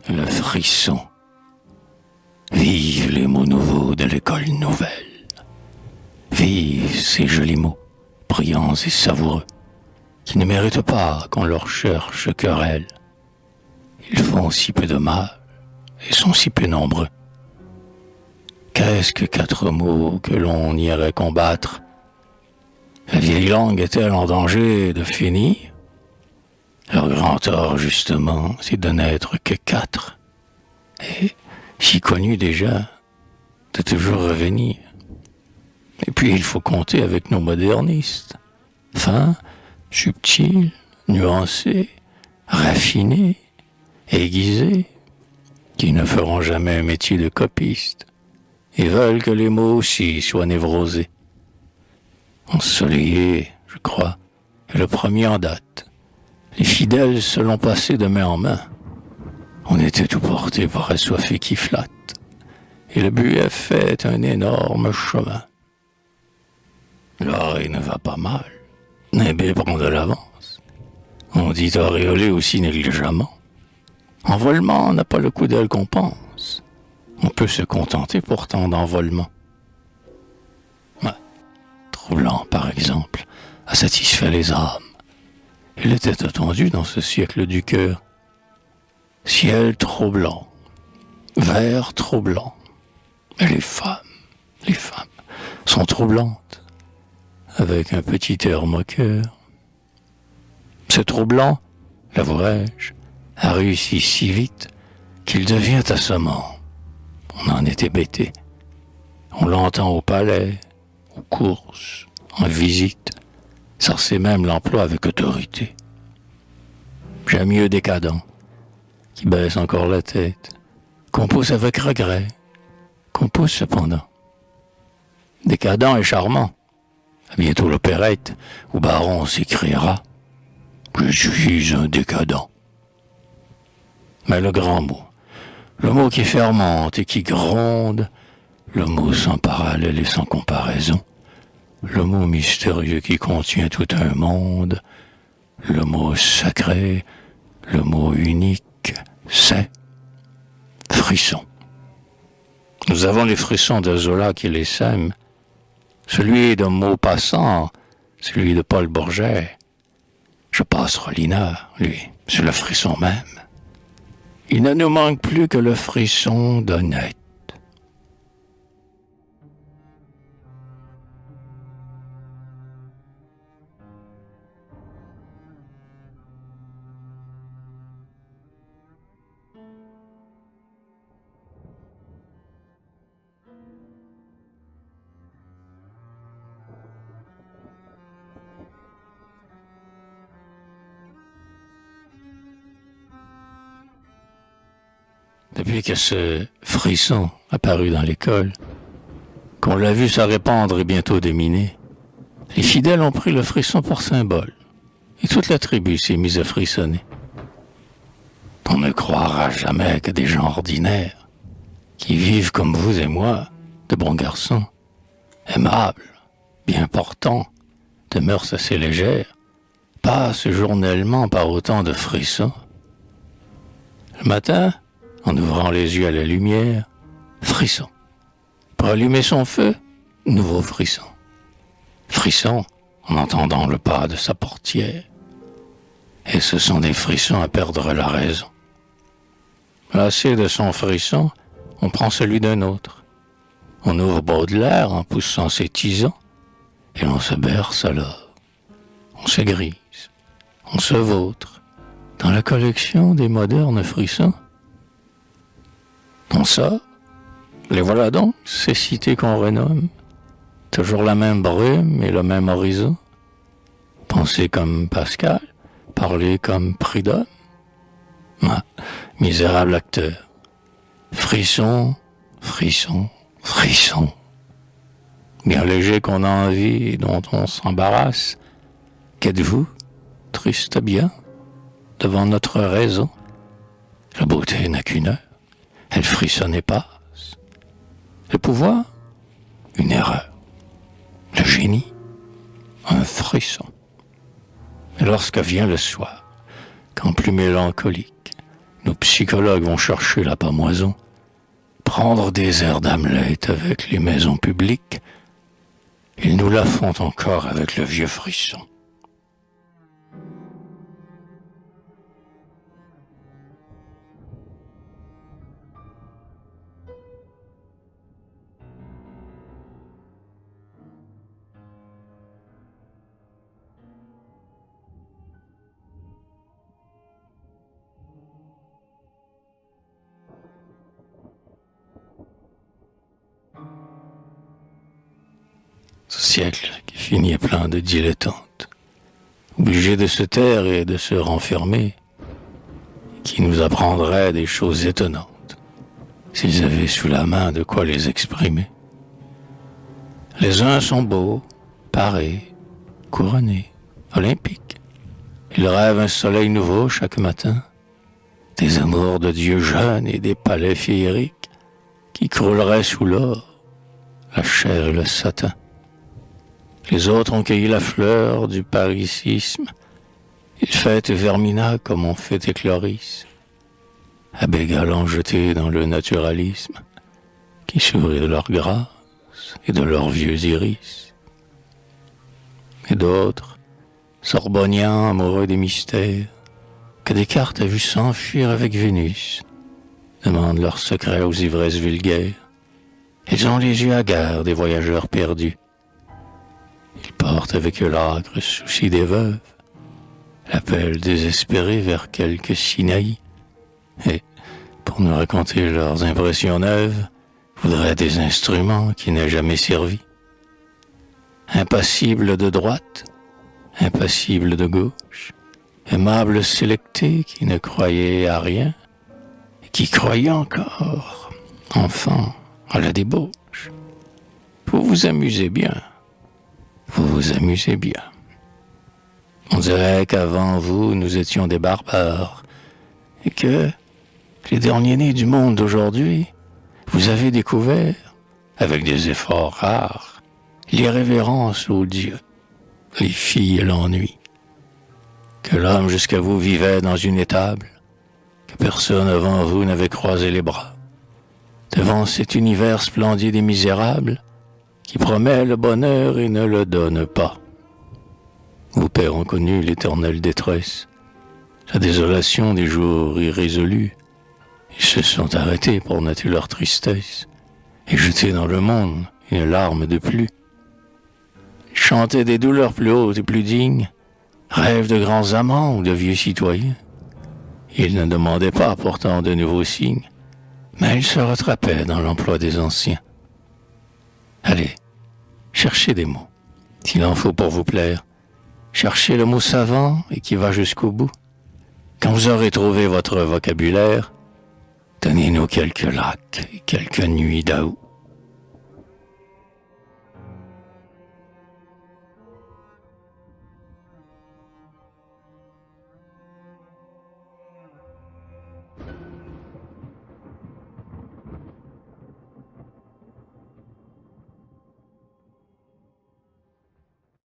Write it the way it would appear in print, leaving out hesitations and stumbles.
le frisson. Vive les mots nouveaux de l'école nouvelle. Vive ces jolis mots, brillants et savoureux, qui ne méritent pas qu'on leur cherche querelle. Ils font si peu de mal et sont si peu nombreux. Qu'est-ce que 4 mots que l'on irait combattre? La vieille langue est-elle en danger de finir? Leur grand tort, justement, c'est de n'être que 4. Et, si connu déjà, de toujours revenir. Et puis il faut compter avec nos modernistes. Fins, subtils, nuancés, raffinés, aiguisés, qui ne feront jamais un métier de copiste et veulent que les mots aussi soient névrosés. Ensoleillé, je crois, est le premier en date. Les fidèles se l'ont passé de main en main. On était tout porté par assoiffé qui flatte, et le buet fait un énorme chemin. L'oreille ne va pas mal, Nimbé prend de l'avance. On dit auréolé aussi négligemment. Envolement n'a pas le coup d'aile qu'on pense. On peut se contenter pourtant d'envolement. Ouais. Troublant, par exemple, a satisfait les âmes. Il était attendu dans ce siècle du cœur. Ciel trop blanc, vert trop blanc. Et les femmes sont troublantes, avec un petit air moqueur. Ce troublant, l'avouerai-je, a réussi si vite qu'il devient assommant. On en est hébété. On l'entend au palais, aux courses, en visite. Sarcé même l'emploi avec autorité. J'aime mieux décadent, qui baisse encore la tête, qu'on pousse avec regret, qu'on pousse cependant. Décadent et charmant. À bientôt l'opérette, où Baron s'écriera « Je suis un décadent ». Mais le grand mot, le mot qui fermente et qui gronde, le mot sans parallèle et sans comparaison, le mot mystérieux qui contient tout un monde, le mot sacré, le mot unique, c'est frisson. Nous avons les frissons de Zola qui les sèment, celui de Maupassant, celui de Paul Bourget. Je passe Rollinat, lui, c'est le frisson même. Il ne nous manque plus que le frisson d'honnête. Depuis que ce frisson apparut dans l'école, qu'on l'a vu se répandre et bientôt dominer, les fidèles ont pris le frisson pour symbole, et toute la tribu s'est mise à frissonner. On ne croira jamais que des gens ordinaires, qui vivent comme vous et moi, de bons garçons, aimables, bien portants, de mœurs assez légères, passent journellement par autant de frissons. Le matin, en ouvrant les yeux à la lumière, frisson. Pour allumer son feu, nouveau frisson. Frisson en entendant le pas de sa portière. Et ce sont des frissons à perdre la raison. Lassé de son frisson, on prend celui d'un autre. On ouvre Baudelaire en poussant ses tisons, et l'on se berce alors. On se grise, on se vautre, dans la collection des modernes frissons. On sort, les voilà donc, ces cités qu'on renomme, toujours la même brume et le même horizon. Penser comme Pascal, parler comme Prud'homme. Ah, misérable acteur. Frisson, frisson, frisson. Bien léger qu'on a envie et dont on s'embarrasse. Qu'êtes-vous, triste bien, devant notre raison? La beauté n'a qu'une heure. Elle frissonne et passe. Le pouvoir, une erreur. Le génie, un frisson. Et lorsque vient le soir, quand plus mélancolique, nos psychologues vont chercher la pamoison, prendre des airs d'Hamlet avec les maisons publiques, ils nous la font encore avec le vieux frisson. Ce siècle qui finit est plein de dilettantes, obligés de se taire et de se renfermer, qui nous apprendraient des choses étonnantes, s'ils avaient sous la main de quoi les exprimer. Les uns sont beaux, parés, couronnés, olympiques. Ils rêvent un soleil nouveau chaque matin, des amours de dieux jeunes et des palais féeriques qui crouleraient sous l'or, la chair et le satin. Les autres ont cueilli la fleur du paricisme. Ils fêtent Vermina comme on fêtait Cloris. Abbés galants jetés dans le naturalisme, qui sourit de leur grâce et de leurs vieux iris. Et d'autres, sorbonniens amoureux des mystères, que Descartes a vu s'enfuir avec Vénus, demandent leurs secrets aux ivresses vulgaires. Ils ont les yeux hagards des voyageurs perdus. Ils portent avec eux l'âcre souci des veuves, l'appel désespéré vers quelque Sinaï, et, pour nous raconter leurs impressions neuves, voudraient des instruments qui n'aient jamais servi. Impassibles de droite, impassibles de gauche, aimables sélectés qui ne croyaient à rien, et qui croyaient encore, enfants, à la débauche. Vous vous amusez bien. Vous vous amusez bien. On dirait qu'avant vous, nous étions des barbares, et que les derniers nés du monde d'aujourd'hui, vous avez découvert, avec des efforts rares, l'irrévérence aux dieux, les filles et l'ennui. Que l'homme jusqu'à vous vivait dans une étable, que personne avant vous n'avait croisé les bras. Devant cet univers splendide et misérable, qui promet le bonheur et ne le donne pas. Vos pères ont connu l'éternelle détresse, la désolation des jours irrésolus. Ils se sont arrêtés pour noter leur tristesse et jeter dans le monde une larme de plus. Ils chantaient des douleurs plus hautes et plus dignes, rêves de grands amants ou de vieux citoyens. Ils ne demandaient pas pourtant de nouveaux signes, mais ils se rattrapaient dans l'emploi des anciens. Allez, cherchez des mots, s'il en faut pour vous plaire. Cherchez le mot savant et qui va jusqu'au bout. Quand vous aurez trouvé votre vocabulaire, donnez-nous quelques lacs et quelques nuits d'août.